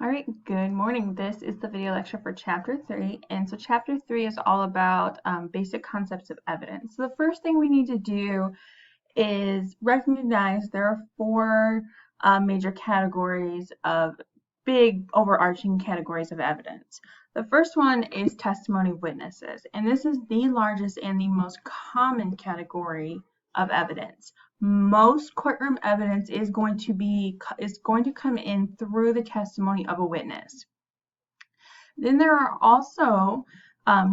All right, good morning. This is the video lecture for Chapter 3. And so Chapter 3 is all about basic concepts of evidence. So the first thing we need to do is recognize there are four major categories of big overarching categories of evidence. The first one is testimony of witnesses, and this is the largest and the most common category of evidence. Most courtroom evidence is going to come in through the testimony of a witness. Then there are also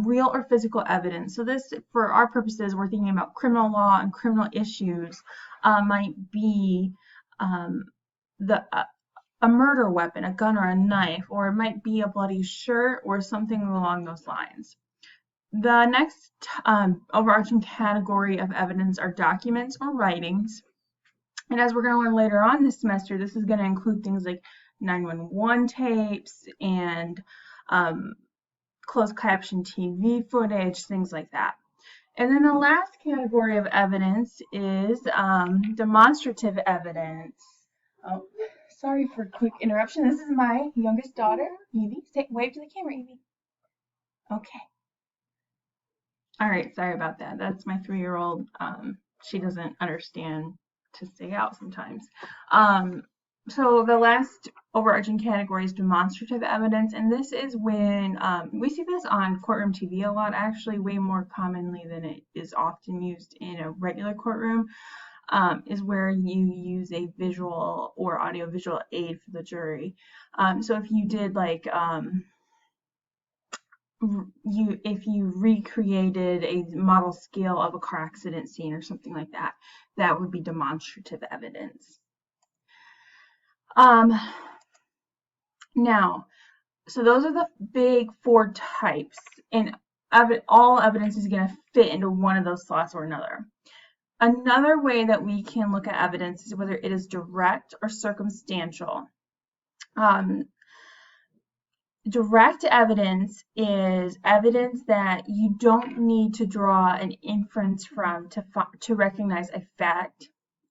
real or physical evidence. So this, for our purposes, we're thinking about criminal law and criminal issues. Might be a murder weapon, a gun or a knife, or it might be a bloody shirt or something along those lines. The next overarching category of evidence are documents or writings. And as we're going to learn later on this semester, this is going to include things like 911 tapes and closed caption TV footage, things like that. And then the last category of evidence is demonstrative evidence. Oh, sorry for a quick interruption. This is my youngest daughter, Evie. Wave to the camera, Evie. Okay. All right, sorry about that. That's my 3-year-old. She doesn't understand to stay out sometimes. So the last overarching category is demonstrative evidence, and this is when we see this on courtroom TV a lot, actually way more commonly than it is often used in a regular courtroom, is where you use a visual or audiovisual aid for the jury. So if you did like if you recreated a model scale of a car accident scene or something like that, that would be demonstrative evidence. Now, so those are the big four types, and all evidence is going to fit into one of those slots or another. Another way that we can look at evidence is whether it is direct or circumstantial. Direct evidence is evidence that you don't need to draw an inference from to recognize a fact.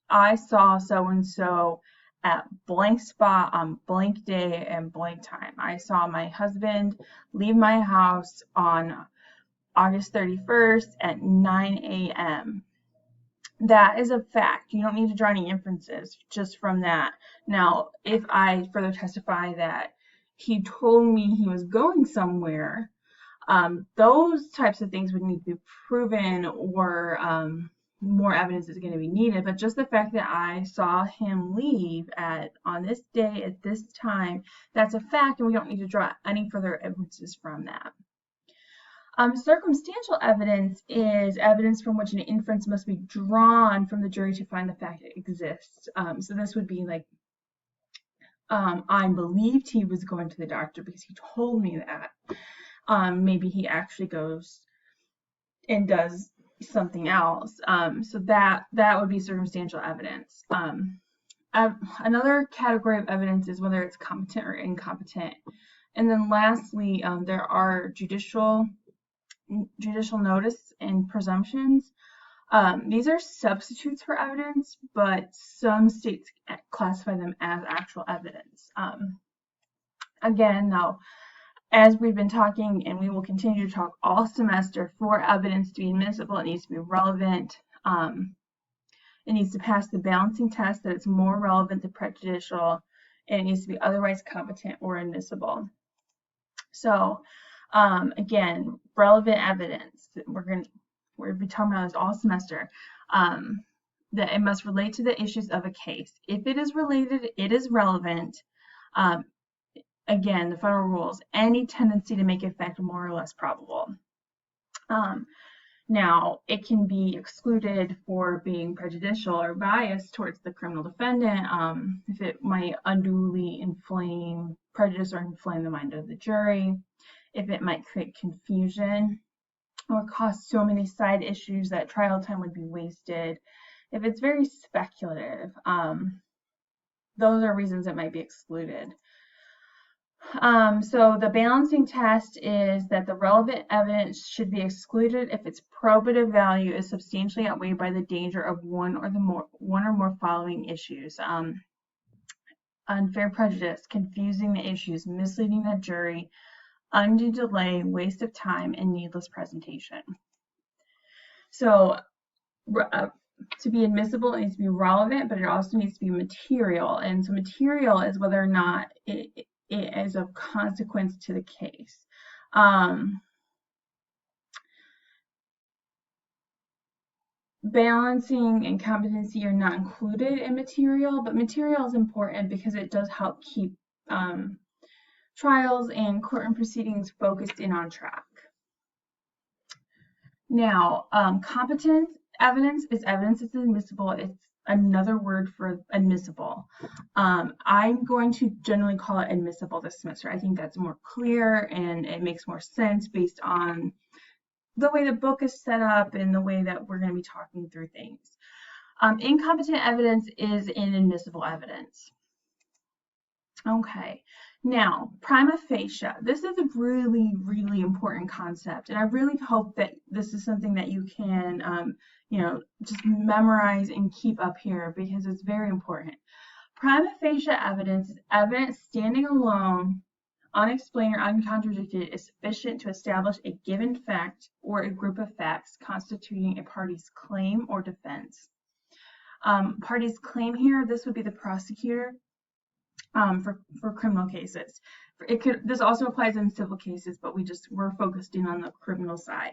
I saw so-and-so at blank spot on blank day and blank time. I saw my husband leave my house on August 31st at 9 a.m. That is a fact. You don't need to draw any inferences just from that. Now, if I further testify that he told me he was going somewhere, those types of things would need to be proven, or more evidence is going to be needed. But just the fact that I saw him leave on this day at this time, that's a fact, and we don't need to draw any further evidences from that. Circumstantial evidence is evidence from which an inference must be drawn from the jury to find the fact it exists. So this would be like, I believed he was going to the doctor because he told me that. Maybe he actually goes and does something else. So that would be circumstantial evidence. Another category of evidence is whether it's competent or incompetent. And then lastly, there are judicial notice and presumptions. These are substitutes for evidence, but some states classify them as actual evidence. Again, though, as we've been talking, and we will continue to talk all semester, for evidence to be admissible, it needs to be relevant. It needs to pass the balancing test that it's more relevant than prejudicial, and it needs to be otherwise competent or admissible. So, again, relevant evidence. We're going to be talking about this all semester. That it must relate to the issues of a case. If it is related, it is relevant. Again, the federal rules, any tendency to make a fact more or less probable. Now, it can be excluded for being prejudicial or biased towards the criminal defendant, if it might unduly inflame prejudice or inflame the mind of the jury, if it might create confusion or cause so many side issues that trial time would be wasted, if it's very speculative. Those are reasons it might be excluded. So the balancing test is that the relevant evidence should be excluded if its probative value is substantially outweighed by the danger of one or more following issues. unfair prejudice, confusing the issues, misleading the jury, undue delay, waste of time, and needless presentation. So to be admissible, it needs to be relevant, but it also needs to be material. And so material is whether or not it is of consequence to the case. Balancing and competency are not included in material, but material is important because it does help keep trials and courtroom proceedings focused in on track. Now, competence evidence is evidence that's admissible. It's another word for admissible. I'm going to generally call it admissible this semester. I think that's more clear and it makes more sense based on the way the book is set up and the way that we're going to be talking through things. Incompetent evidence is inadmissible evidence. Okay, now prima facie. This is a really, really important concept, and I really hope that this is something that you can, just memorize and keep up here because it's very important. Prima facie evidence is evidence standing alone, unexplained or uncontradicted, is sufficient to establish a given fact or a group of facts constituting a party's claim or defense. Party's claim here, this would be the prosecutor. For criminal cases. This also applies in civil cases, but we're focused in on the criminal side.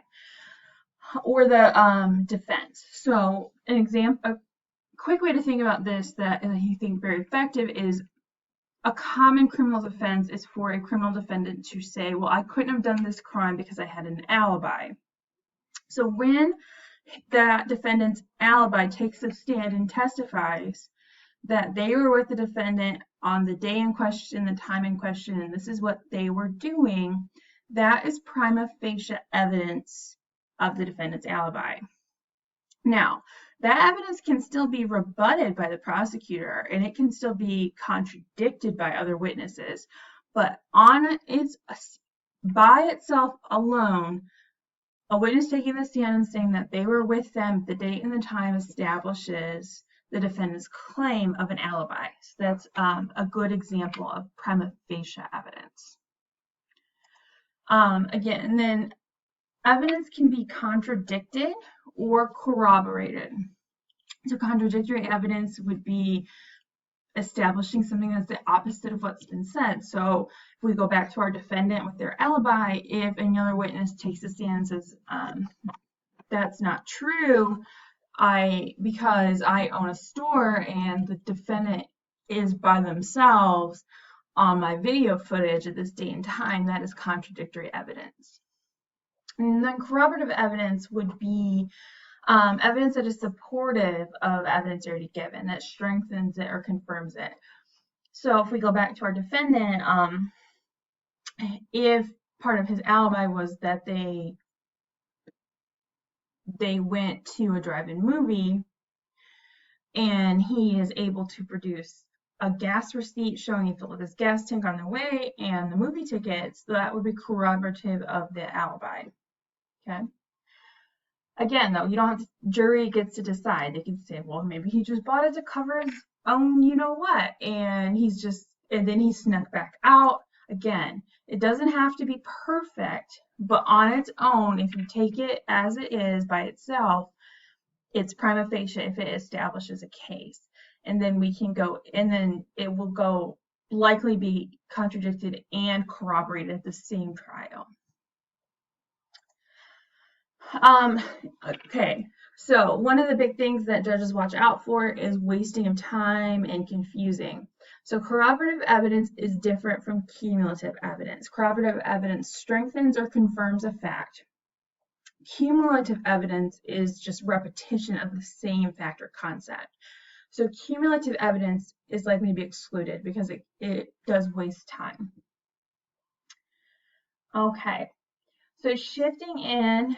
Or the defense. So a quick way to think about this that I think very effective is a common criminal defense is for a criminal defendant to say, well, I couldn't have done this crime because I had an alibi. So when that defendant's alibi takes the stand and testifies that they were with the defendant on the day in question, the time in question, and this is what they were doing, that is prima facie evidence of the defendant's alibi. Now, that evidence can still be rebutted by the prosecutor, and it can still be contradicted by other witnesses, but by itself alone, a witness taking the stand and saying that they were with them, the date and the time establishes the defendant's claim of an alibi. So that's a good example of prima facie evidence. Again, and then evidence can be contradicted or corroborated. So contradictory evidence would be establishing something that's the opposite of what's been said. So if we go back to our defendant with their alibi, if another witness takes a stand and says, that's not true, because I own a store and the defendant is by themselves on my video footage at this date and time, that is contradictory evidence. And then corroborative evidence would be evidence that is supportive of evidence already given, that strengthens it or confirms it. So if we go back to our defendant, if part of his alibi was that they went to a drive-in movie and he is able to produce a gas receipt showing he filled up his gas tank on the way and the movie tickets, that would be corroborative of the alibi. Okay. Again, though, you don't have to, jury gets to decide. They can say, well, maybe he just bought it to cover his own, you know what, and then he snuck back out. Again, it doesn't have to be perfect, but on its own, if you take it as it is by itself, it's prima facie if it establishes a case. And then we can go, and then it will likely be contradicted and corroborated at the same trial. Okay, so one of the big things that judges watch out for is wasting of time and confusing. So corroborative evidence is different from cumulative evidence. Corroborative evidence strengthens or confirms a fact. Cumulative evidence is just repetition of the same fact or concept. So cumulative evidence is likely to be excluded because it does waste time. Okay, so shifting in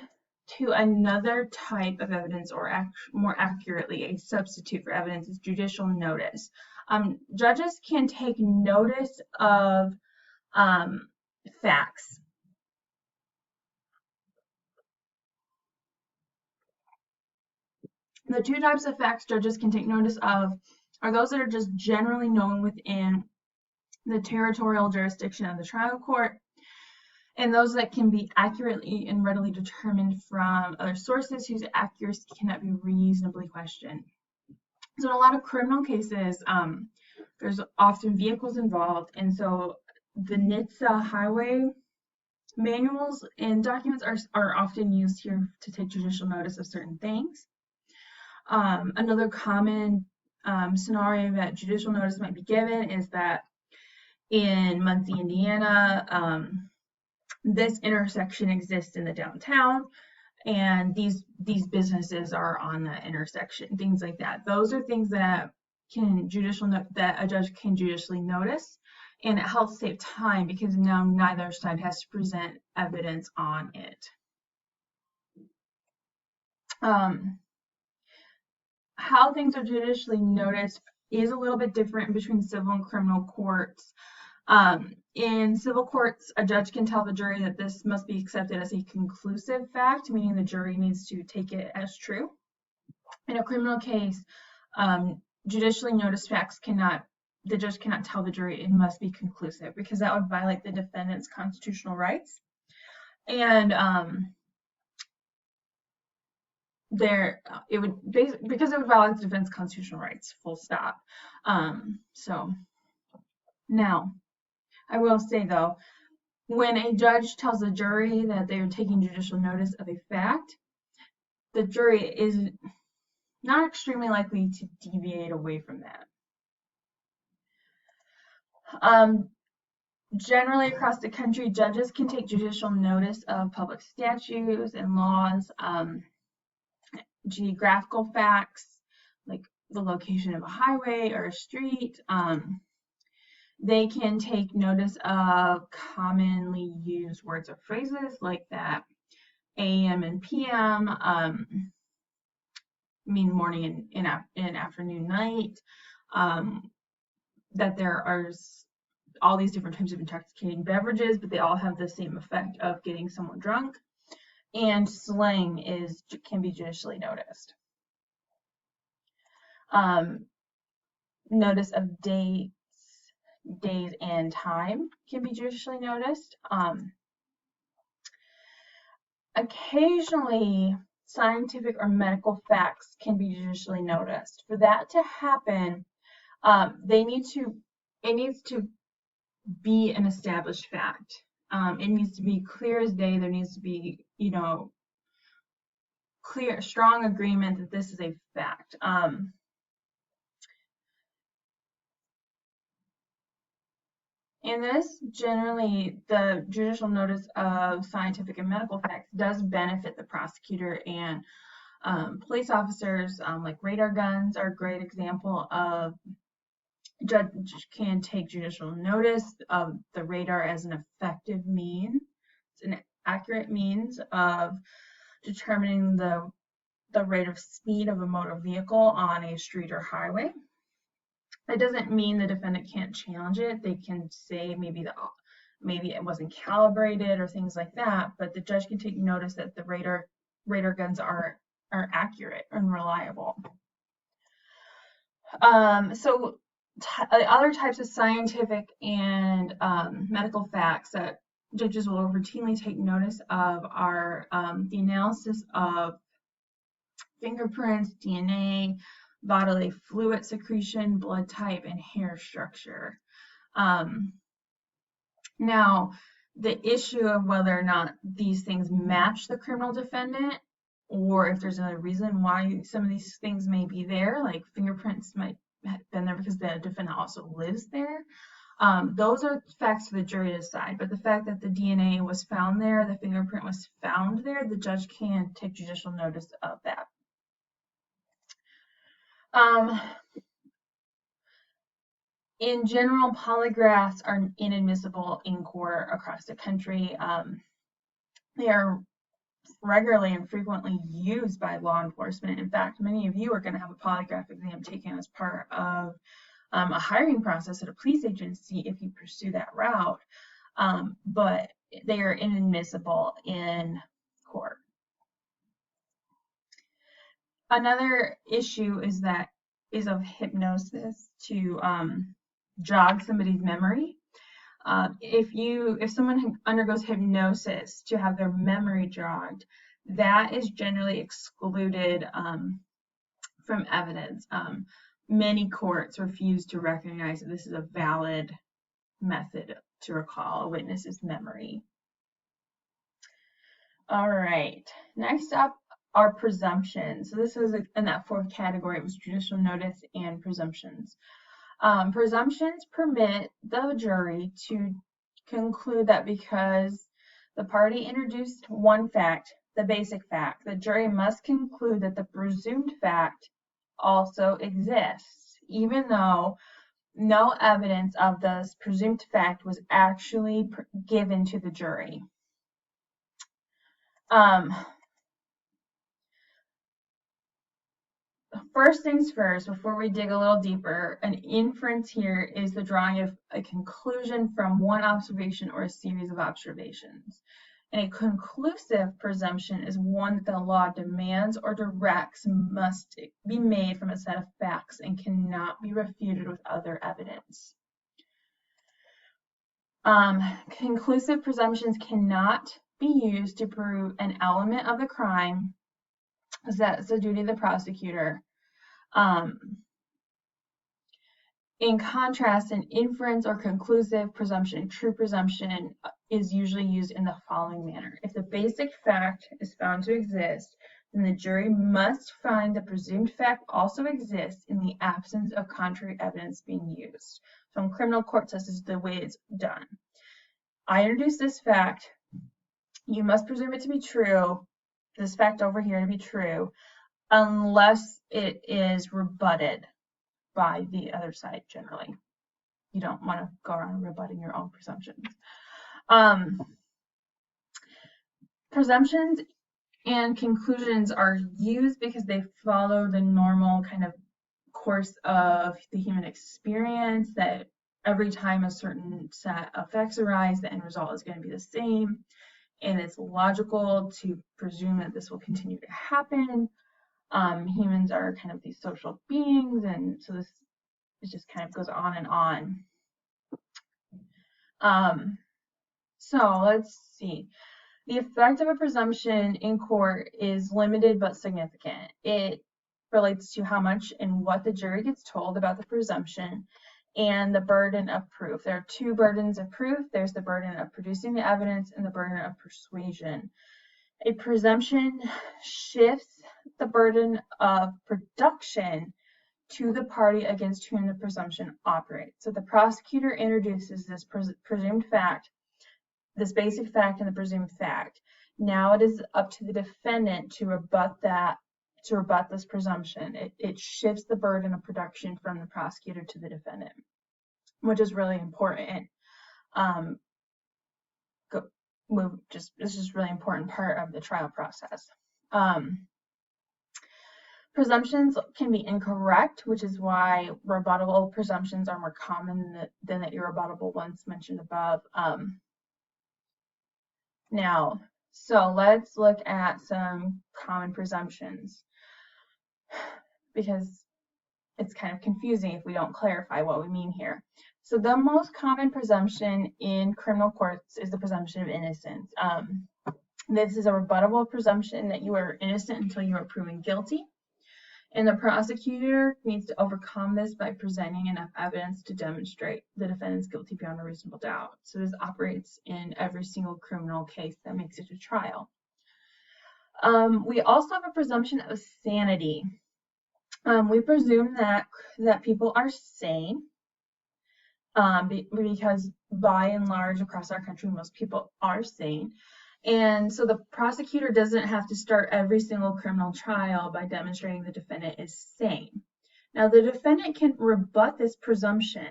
to another type of evidence, or more accurately, a substitute for evidence, is judicial notice. Judges can take notice of facts. The two types of facts judges can take notice of are those that are just generally known within the territorial jurisdiction of the trial court, and those that can be accurately and readily determined from other sources whose accuracy cannot be reasonably questioned. So in a lot of criminal cases, there's often vehicles involved, and so the NHTSA highway manuals and documents are often used here to take judicial notice of certain things. Another common scenario that judicial notice might be given is that in Muncie, Indiana, this intersection exists in the downtown, and these businesses are on the intersection, things like that. Those are things that that a judge can judicially notice, and it helps save time because now neither side has to present evidence on it. How things are judicially noticed is a little bit different between civil and criminal courts. In civil courts, a judge can tell the jury that this must be accepted as a conclusive fact, meaning the jury needs to take it as true. In a criminal case, judicially noticed facts the judge cannot tell the jury it must be conclusive, because that would violate the defendant's constitutional rights. And it would violate the defendant's constitutional rights, full stop. So now, I will say though, when a judge tells the jury that they are taking judicial notice of a fact, the jury is not extremely likely to deviate away from that. Generally across the country, judges can take judicial notice of public statutes and laws, geographical facts, like the location of a highway or a street. They can take notice of commonly used words or phrases like that AM and PM mean morning and afternoon, night. That there are all these different types of intoxicating beverages, but they all have the same effect of getting someone drunk. And slang can be judicially noticed. Notice of days and time can be judicially noticed. Occasionally, scientific or medical facts can be judicially noticed. For that to happen, it needs to be an established fact. It needs to be clear as day. There needs to be, clear, strong agreement that this is a fact. In this, generally, the judicial notice of scientific and medical facts does benefit the prosecutor and police officers. Like radar guns are a great example of judge can take judicial notice of the radar as an effective means. It's an accurate means of determining the rate of speed of a motor vehicle on a street or highway. That doesn't mean the defendant can't challenge it. They can say maybe it wasn't calibrated or things like that, but the judge can take notice that the radar guns are accurate and reliable. So other types of scientific and medical facts that judges will routinely take notice of are the analysis of fingerprints, DNA, bodily fluid secretion, blood type, and hair structure. Now, the issue of whether or not these things match the criminal defendant, or if there's another reason why some of these things may be there, like fingerprints might have been there because the defendant also lives there. Those are facts for the jury to decide. But the fact that the DNA was found there, the fingerprint was found there, the judge can take judicial notice of that. In general, polygraphs are inadmissible in court across the country. They are regularly and frequently used by law enforcement. In fact, many of you are going to have a polygraph exam taken as part of a hiring process at a police agency if you pursue that route, but they are inadmissible in court. Another issue is that is of hypnosis to jog somebody's memory. If someone undergoes hypnosis to have their memory jogged, that is generally excluded from evidence. Many courts refuse to recognize that this is a valid method to recall a witness's memory. All right, next up are presumptions. So this was in that fourth category. It was judicial notice and presumptions. Presumptions permit the jury to conclude that because the party introduced one fact, the basic fact, the jury must conclude that the presumed fact also exists, even though no evidence of this presumed fact was actually given to the jury. First things first, before we dig a little deeper, an inference here is the drawing of a conclusion from one observation or a series of observations. And a conclusive presumption is one that the law demands or directs must be made from a set of facts and cannot be refuted with other evidence. Conclusive presumptions cannot be used to prove an element of the crime, as that's the duty of the prosecutor. In contrast, an inference or conclusive presumption, true presumption, is usually used in the following manner. If the basic fact is found to exist, then the jury must find the presumed fact also exists in the absence of contrary evidence being used. So in criminal courts, this is the way it's done. I introduce this fact. You must presume it to be true, this fact over here to be true, unless it is rebutted by the other side generally. You don't want to go around rebutting your own presumptions. Presumptions and conclusions are used because they follow the normal kind of course of the human experience, that every time a certain set of facts arise, the end result is going to be the same. And it's logical to presume that this will continue to happen. Humans are kind of these social beings, and so this it just kind of goes on and on. So let's see. The effect of a presumption in court is limited but significant. It relates to how much and what the jury gets told about the presumption and the burden of proof. There are two burdens of proof. There's the burden of producing the evidence and the burden of persuasion. A presumption shifts the burden of production to the party against whom the presumption operates. So the prosecutor introduces this presumed fact, this basic fact and the presumed fact. Now it is up to the defendant to rebut this presumption. It shifts the burden of production from the prosecutor to the defendant, which is really important. This is really important part of the trial process. Presumptions can be incorrect, which is why rebuttable presumptions are more common than the irrebuttable ones mentioned above. Now, so let's look at some common presumptions, because it's kind of confusing if we don't clarify what we mean here. So the most common presumption in criminal courts is the presumption of innocence. This is a rebuttable presumption that you are innocent until you are proven guilty. And the prosecutor needs to overcome this by presenting enough evidence to demonstrate the defendant's guilty beyond a reasonable doubt. So this operates in every single criminal case that makes it to trial. We also have a presumption of sanity. We presume that people are sane, because by and large across our country, most people are sane. And so the prosecutor doesn't have to start every single criminal trial by demonstrating the defendant is sane. Now, the defendant can rebut this presumption,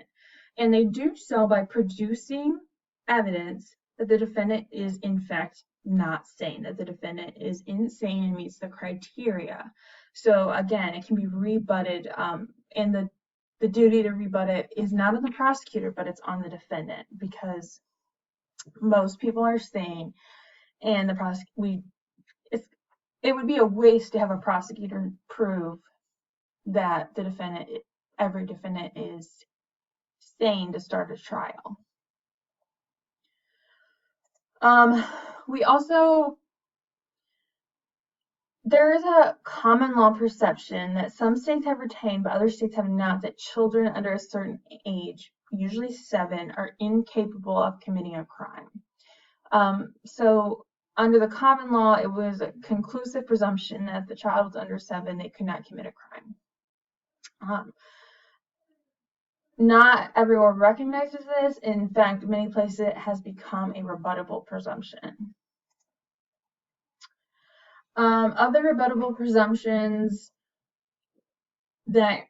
and they do so by producing evidence that the defendant is in fact not sane, that the defendant is insane and meets the criteria. So again, it can be rebutted, and the duty to rebut it is not on the prosecutor, but it's on the defendant, because most people are sane. And it would be a waste to have a prosecutor prove that every defendant is saying to start a trial. There is a common law perception that some states have retained, but other states have not, that children under a certain age, usually 7, are incapable of committing a crime. So under the common law, it was a conclusive presumption that if the child was under 7, they could not commit a crime. Not everyone recognizes this. In fact, many places it has become a rebuttable presumption. Other rebuttable presumptions that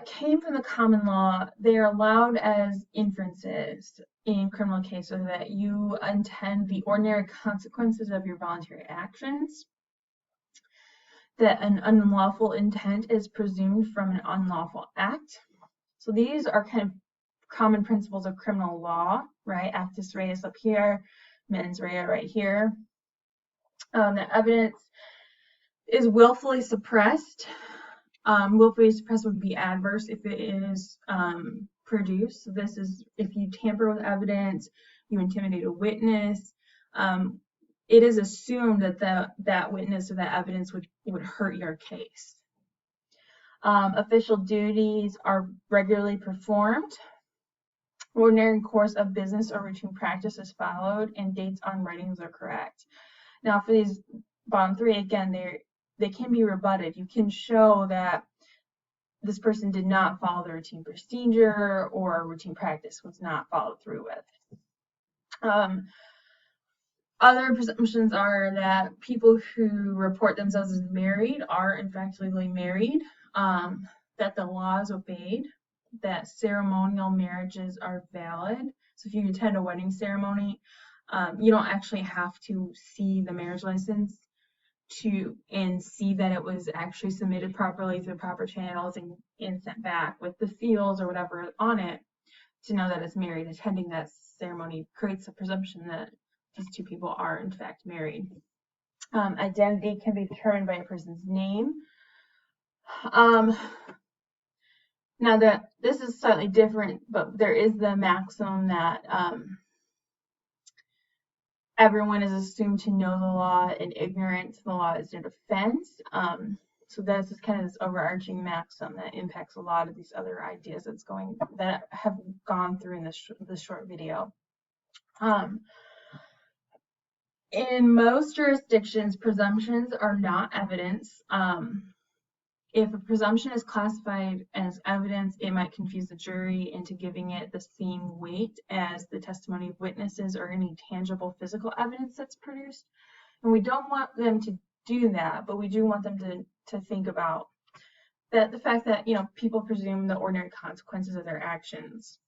came from the common law, they are allowed as inferences in criminal cases, that you intend the ordinary consequences of your voluntary actions, that an unlawful intent is presumed from an unlawful act. So these are kind of common principles of criminal law, right? Actus reus up here, mens rea right here. The evidence is willfully suppressed. Willfully suppressed would be adverse if it is produced. So this is if you tamper with evidence, you intimidate a witness. It is assumed that that witness or that evidence would hurt your case. Official duties are regularly performed. Ordinary course of business or routine practice is followed, and dates on writings are correct. Now, for these bottom 3, again, they can be rebutted. You can show that this person did not follow the routine procedure, or routine practice was not followed through with. Other presumptions are that people who report themselves as married are in fact legally married, that the law is obeyed, that ceremonial marriages are valid. So if you attend a wedding ceremony, you don't actually have to see the marriage license and see that it was actually submitted properly through proper channels and sent back with the seals or whatever on it to know that it's married. Attending that ceremony creates a presumption that these 2 people are in fact married. Identity can be determined by a person's name. Now that this is slightly different, but there is the maxim that everyone is assumed to know the law, and ignorance of the law is no defense. So that's just kind of this overarching maxim that impacts a lot of these other ideas that have gone through in this short video. In most jurisdictions, presumptions are not evidence. If a presumption is classified as evidence, it might confuse the jury into giving it the same weight as the testimony of witnesses or any tangible physical evidence that's produced. And we don't want them to do that, but we do want them to think about the fact that, people presume the ordinary consequences of their actions.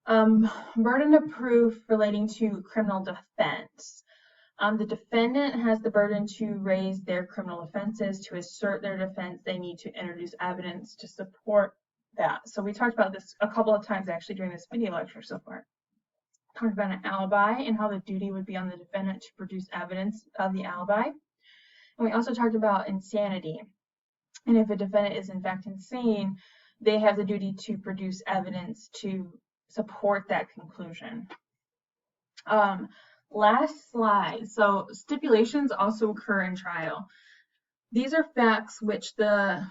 Burden of proof relating to criminal defense. The defendant has the burden to raise their criminal offenses. To assert their defense, they need to introduce evidence to support that. So we talked about this a couple of times actually during this video lecture so far. Talked about an alibi and how the duty would be on the defendant to produce evidence of the alibi. And we also talked about insanity. And if a defendant is in fact insane, they have the duty to produce evidence to support that conclusion. Last slide. So stipulations also occur in trial. These are facts which the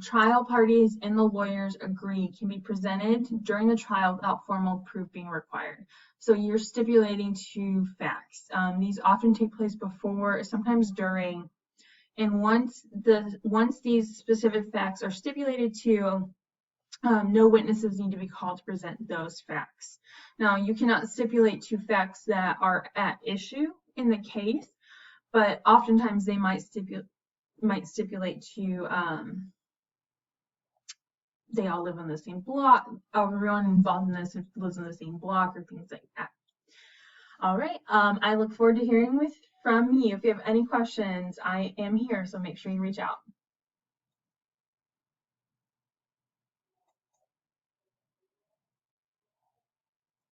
trial parties and the lawyers agree can be presented during the trial without formal proof being required. So you're stipulating to facts. These often take place before, sometimes during, and once these specific facts are stipulated to, no witnesses need to be called to present those facts. Now, you cannot stipulate to facts that are at issue in the case, but oftentimes they might stipulate to they all live on the same block, everyone involved in this lives in the same block, or things like that. All right, I look forward to hearing from you. If you have any questions, I am here, so make sure you reach out.